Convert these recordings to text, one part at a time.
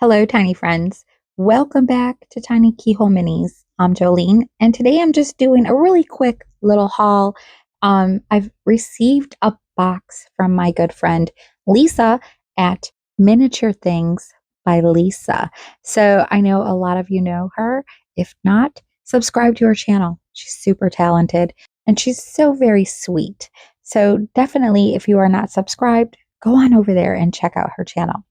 Hello, tiny friends. Welcome back to Tiny Keyhole Minis. I'm Jolene, and today I'm just doing a really quick little haul. I've received a box from my good friend Lisa at Miniature Things by Lisa. So I know a lot of you know her. If not, subscribe to her channel. She's super talented and she's so very sweet. So definitely, if you are not subscribed, go on over there and check out her channel.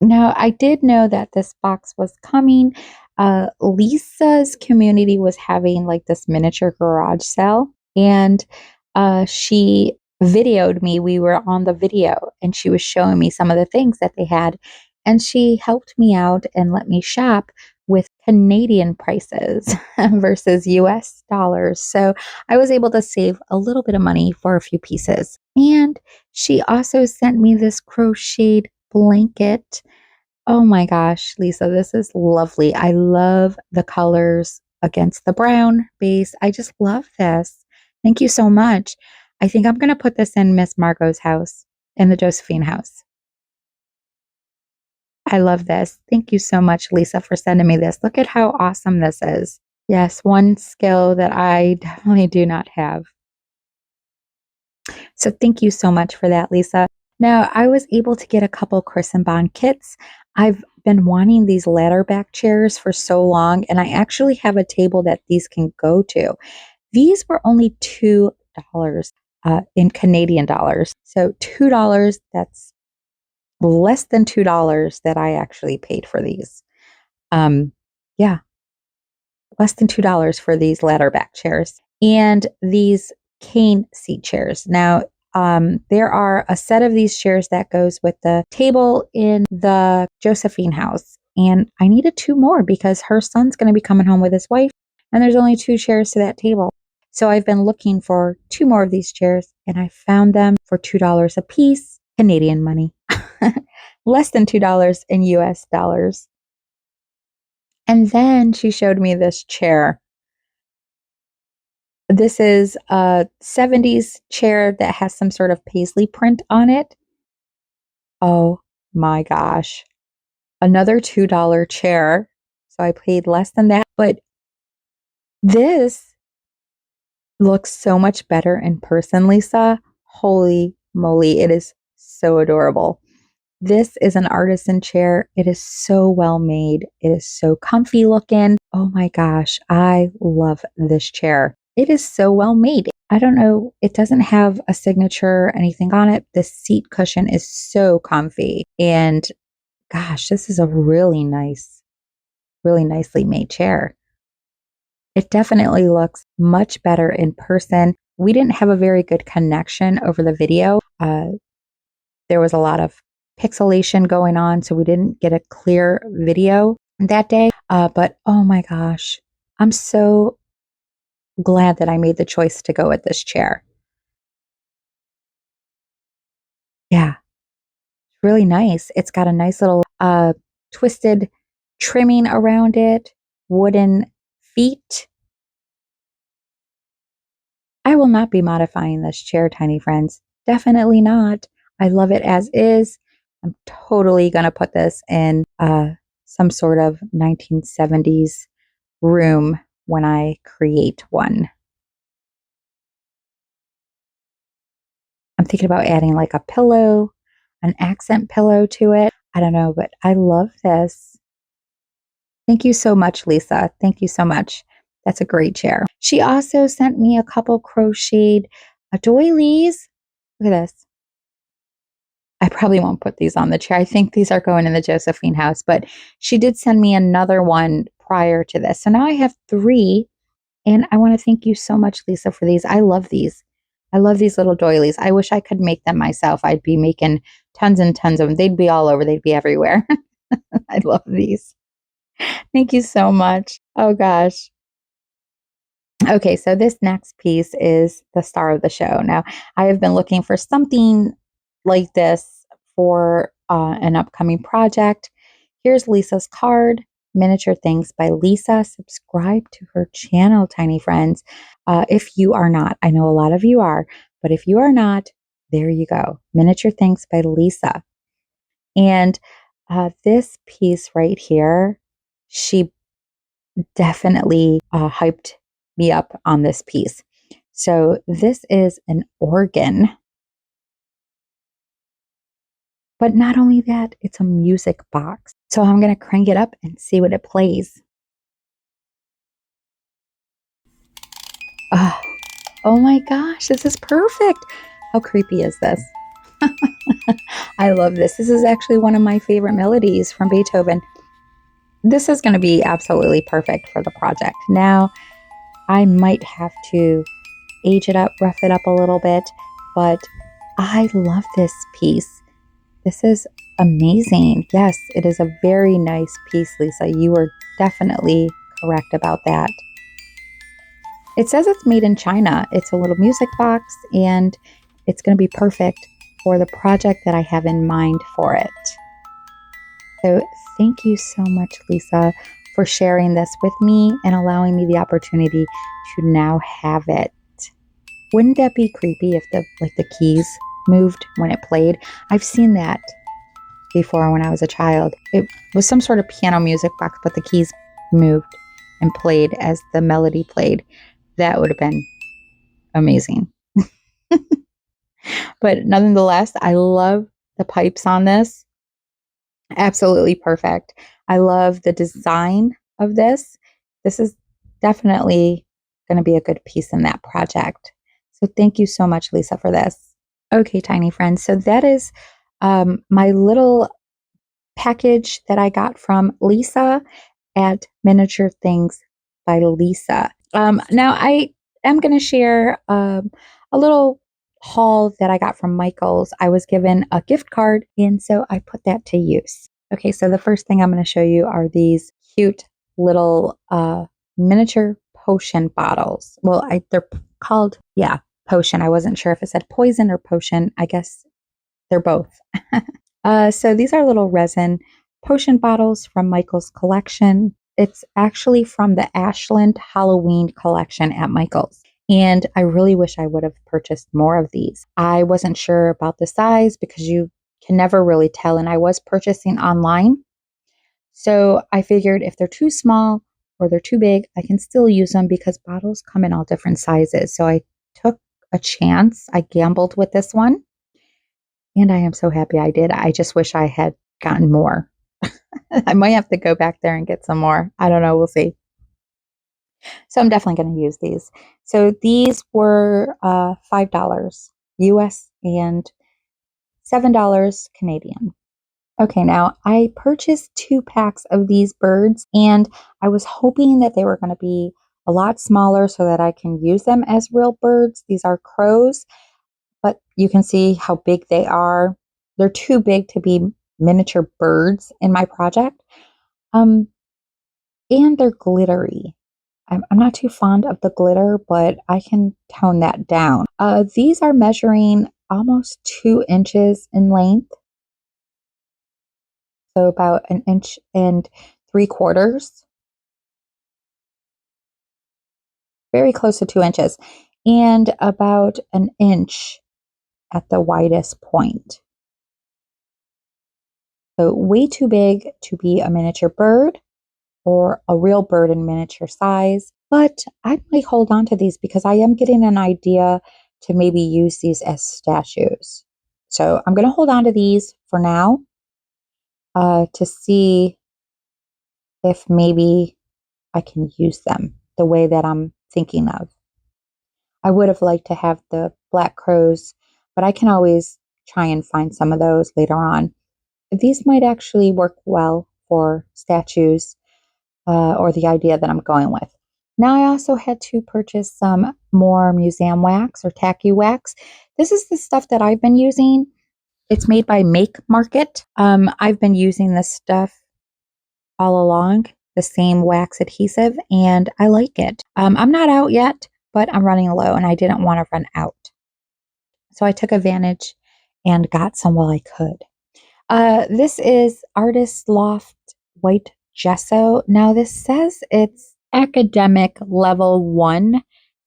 Now, I did know that this box was coming. Lisa's community was having like this miniature garage sale, and she videoed me. We were on the video, and she was showing me some of the things that they had, and she helped me out and let me shop with Canadian prices versus US dollars. So I was able to save a little bit of money for a few pieces. And she also sent me this crocheted blanket. Oh my gosh, Lisa, this is lovely. I love the colors against the brown base. I just love this. Thank you so much. I think I'm going to put this in Miss Margot's house, in the Josephine house. I love this. Thank you so much, Lisa, for sending me this. Look at how awesome this is. Yes, one skill that I definitely do not have. So thank you so much for that, Lisa. Now, I was able to get a couple Chris and Bond kits. I've been wanting these ladder back chairs for so long, and I actually have a table that these can go to. These were only $2 in Canadian dollars. So $2, that's less than $2 that I actually paid for these. Yeah, less than $2 for these ladder back chairs. And these cane seat chairs. Now, there are a set of these chairs that goes with the table in the Josephine house. And I needed two more because her son's going to be coming home with his wife, and there's only two chairs to that table. So I've been looking for two more of these chairs, and I found them for $2 a piece, Canadian money, less than $2 in US dollars. And then she showed me this chair. This is a 70s chair that has some sort of paisley print on it. Oh my gosh. Another $2 chair. So I paid less than that. But this looks so much better in person, Lisa. Holy moly. It is so adorable. This is an artisan chair. It is so well made. It is so comfy looking. Oh my gosh. I love this chair. It is so well made. I don't know. It doesn't have a signature or anything on it. The seat cushion is so comfy. And gosh, this is a really nicely made chair. It definitely looks much better in person. We didn't have a very good connection over the video. There was a lot of pixelation going on, so we didn't get a clear video that day. But oh my gosh, I'm so glad that I made the choice to go with this chair. Yeah, really nice. It's got a nice little twisted trimming around it, wooden feet. I will not be modifying this chair, tiny friends. Definitely not. I love it as is. I'm totally going to put this in some sort of 1970s room when I create one. I'm thinking about adding like a pillow, an accent pillow to it. I don't know, but I love this. Thank you so much, Lisa. Thank you so much. That's a great chair. She also sent me a couple crocheted doilies. Look at this. I probably won't put these on the chair. I think these are going in the Josephine house, but she did send me another one prior to this. So now I have three, and I want to thank you so much, Lisa, for these. I love these. I love these little doilies. I wish I could make them myself. I'd be making tons and tons of them. They'd be all over. They'd be everywhere. I love these. Thank you so much. Oh gosh. Okay, so this next piece is the star of the show. Now, I have been looking for something like this for an upcoming project. Here's Lisa's card, Miniature Things by Lisa. Subscribe to her channel, tiny friends. If you are not, I know a lot of you are, but if you are not, there you go. Miniature Things by Lisa. And This piece right here, she definitely hyped me up on this piece. So this is an organ, but not only that, it's a music box. So I'm going to crank it up and see what it plays. Oh my gosh, this is perfect. How creepy is this? I love this. This is actually one of my favorite melodies from Beethoven. This is going to be absolutely perfect for the project. Now, I might have to age it up, rough it up a little bit, but I love this piece. This is amazing. Yes, it is a very nice piece, Lisa. You were definitely correct about that. It says it's made in China. It's a little music box, and it's going to be perfect for the project that I have in mind for it. So thank you so much, Lisa, for sharing this with me and allowing me the opportunity to now have it. Wouldn't that be creepy if the keys moved when it played? I've seen that before when I was a child. It was some sort of piano music box, but the keys moved and played as the melody played. That would have been amazing. But nonetheless, I love the pipes on this. Absolutely perfect. I love the design of this. This is definitely going to be a good piece in that project. So thank you so much, Lisa, for this. Okay, tiny friends. So that is my little package that I got from Lisa at Miniature Things by Lisa. Now I am going to share a little haul that I got from Michael's. I was given a gift card, and so I put that to use. Okay, so the first thing I'm going to show you are these cute little miniature potion bottles. Well, they're called, potion. I wasn't sure if it said poison or potion. I guess they're both. So these are little resin potion bottles from Michael's collection. It's actually from the Ashland Halloween collection at Michael's. And I really wish I would have purchased more of these. I wasn't sure about the size because you can never really tell. And I was purchasing online. So I figured if they're too small or they're too big, I can still use them because bottles come in all different sizes. So I took a chance. I gambled with this one. And I am so happy I did. I just wish I had gotten more. I might have to go back there and get some more. I don't know. We'll see. So I'm definitely going to use these. So these were $5 US and $7 Canadian. Okay, now I purchased 2 packs of these birds, and I was hoping that they were going to be a lot smaller so that I can use them as real birds. These are crows, but you can see how big they are. They're too big to be miniature birds in my project. And they're glittery. I'm not too fond of the glitter, but I can tone that down. These are measuring almost 2 inches in length. So about 1.75 inches. Very close to 2 inches. And about 1 inch at the widest point. So way too big to be a miniature bird or a real bird in miniature size. But I might hold on to these because I am getting an idea to maybe use these as statues. So I'm going to hold on to these for now to see if maybe I can use them the way that I'm thinking of. I would have liked to have the black crows, but I can always try and find some of those later on. These might actually work well for statues or the idea that I'm going with. Now I also had to purchase some more museum wax or tacky wax. This is the stuff that I've been using. It's made by Make Market. I've been using this stuff all along, the same wax adhesive, and I like it. I'm not out yet, but I'm running low and I didn't want to run out. So I took advantage and got some while I could. This is Artist Loft White Gesso. Now this says it's academic level 1.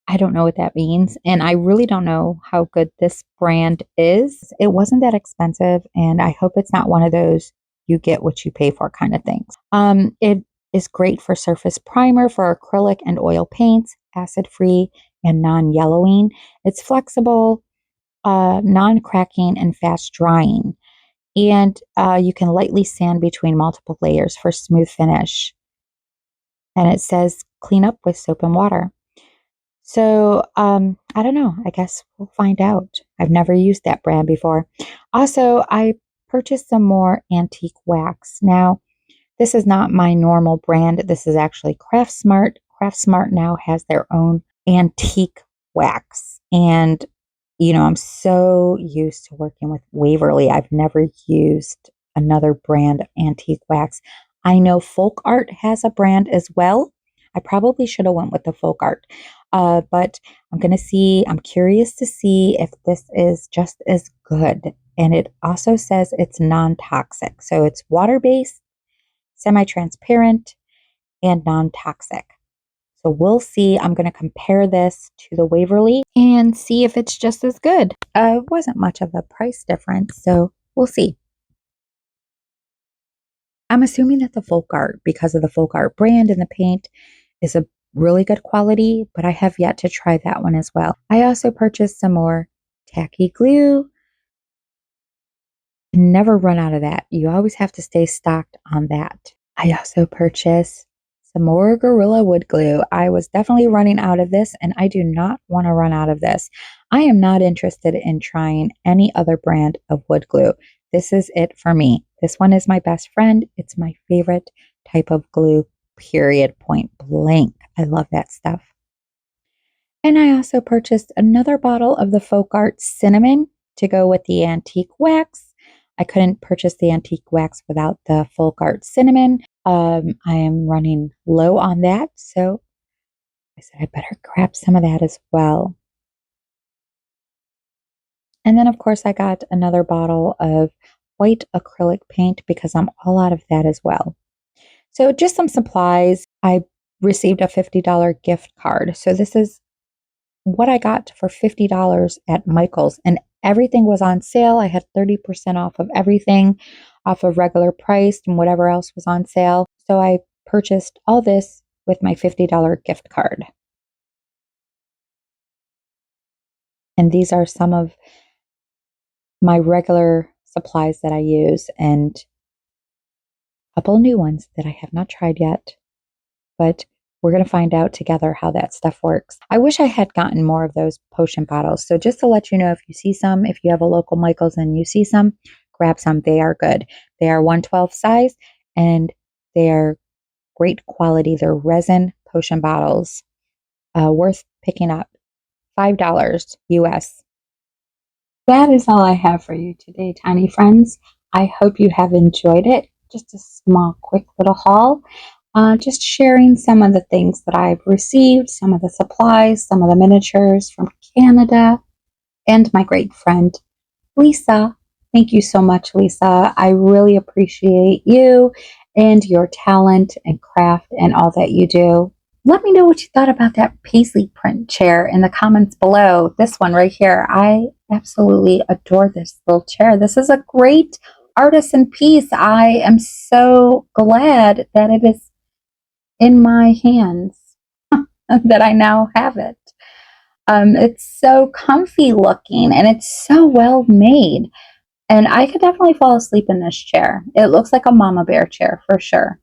I don't know what that means. And I really don't know how good this brand is. It wasn't that expensive. And I hope it's not one of those you get what you pay for kind of things. It is great for surface primer for acrylic and oil paints, acid-free and non-yellowing. It's flexible, non-cracking, and fast drying. And you can lightly sand between multiple layers for smooth finish. And it says clean up with soap and water. So I don't know. I guess we'll find out. I've never used that brand before. Also, I purchased some more antique wax. Now, this is not my normal brand. This is actually CraftSmart. CraftSmart now has their own antique wax. And, I'm so used to working with Waverly. I've never used another brand of antique wax. I know Folk Art has a brand as well. I probably should have went with the Folk Art. But I'm curious to see if this is just as good. And it also says it's non-toxic. So it's water-based, semi-transparent, and non-toxic. So we'll see. I'm going to compare this to the Waverly and see if it's just as good. It wasn't much of a price difference, so we'll see. I'm assuming that the Folk Art, because of the Folk Art brand and the paint, is a really good quality, but I have yet to try that one as well. I also purchased some more tacky glue. Never run out of that. You always have to stay stocked on that. I also purchased some more Gorilla Wood Glue. I was definitely running out of this, and I do not want to run out of this. I am not interested in trying any other brand of wood glue. This is it for me. This one is my best friend. It's my favorite type of glue, period, point blank. I love that stuff. And I also purchased another bottle of the Folk Art Cinnamon to go with the antique wax. I couldn't purchase the antique wax without the Folk Art Cinnamon. I am running low on that, so I said I better grab some of that as well. And then, of course, I got another bottle of white acrylic paint because I'm all out of that as well. So just some supplies. I received a $50 gift card. So this is what I got for $50 at Michael's, and everything was on sale. I had 30% off of everything, off of regular price and whatever else was on sale. So I purchased all this with my $50 gift card. And these are some of my regular supplies that I use, and a couple new ones that I have not tried yet. But we're going to find out together how that stuff works. I wish I had gotten more of those potion bottles. So just to let you know, if you see some, if you have a local Michael's and you see some, grab some. They are good. They are 1/12 size, and they are great quality. They're resin potion bottles, worth picking up. $5 US. That is all I have for you today, tiny friends. I hope you have enjoyed it. Just a small, quick little haul. Just sharing some of the things that I've received, some of the supplies, some of the miniatures from Canada, and my great friend, Lisa. Thank you so much, Lisa. I really appreciate you and your talent and craft and all that you do. Let me know what you thought about that paisley print chair in the comments below. This one right here. I absolutely adore this little chair. This is a great artisan piece. I am so glad that it is in my hands, that I now have it. It's so comfy looking, and it's so well made. And I could definitely fall asleep in this chair. It looks like a mama bear chair for sure.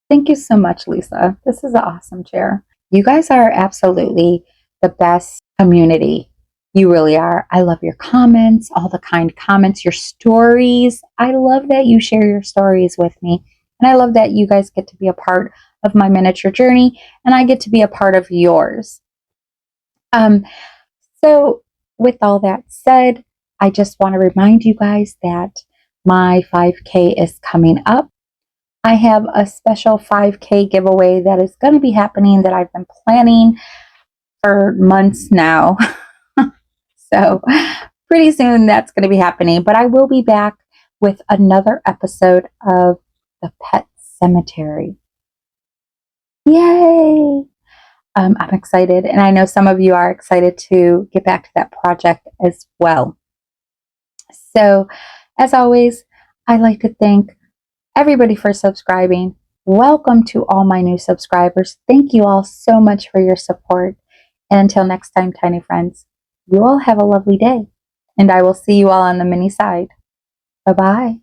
Thank you so much, Lisa. This is an awesome chair. You guys are absolutely the best community. You really are. I love your comments, all the kind comments, your stories. I love that you share your stories with me. And I love that you guys get to be a part of my miniature journey, and I get to be a part of yours. So with all that said, I just want to remind you guys that my 5K is coming up. I have a special 5K giveaway that is going to be happening that I've been planning for months now. So pretty soon that's going to be happening, but I will be back with another episode of the Pet Cemetery. Yay! I'm excited, and I know some of you are excited to get back to that project as well. So As always, I'd like to thank everybody for subscribing. Welcome to all my new subscribers. Thank you all so much for your support. And until next time, tiny friends, you all have a lovely day. And I will see you all on the mini side. Bye bye.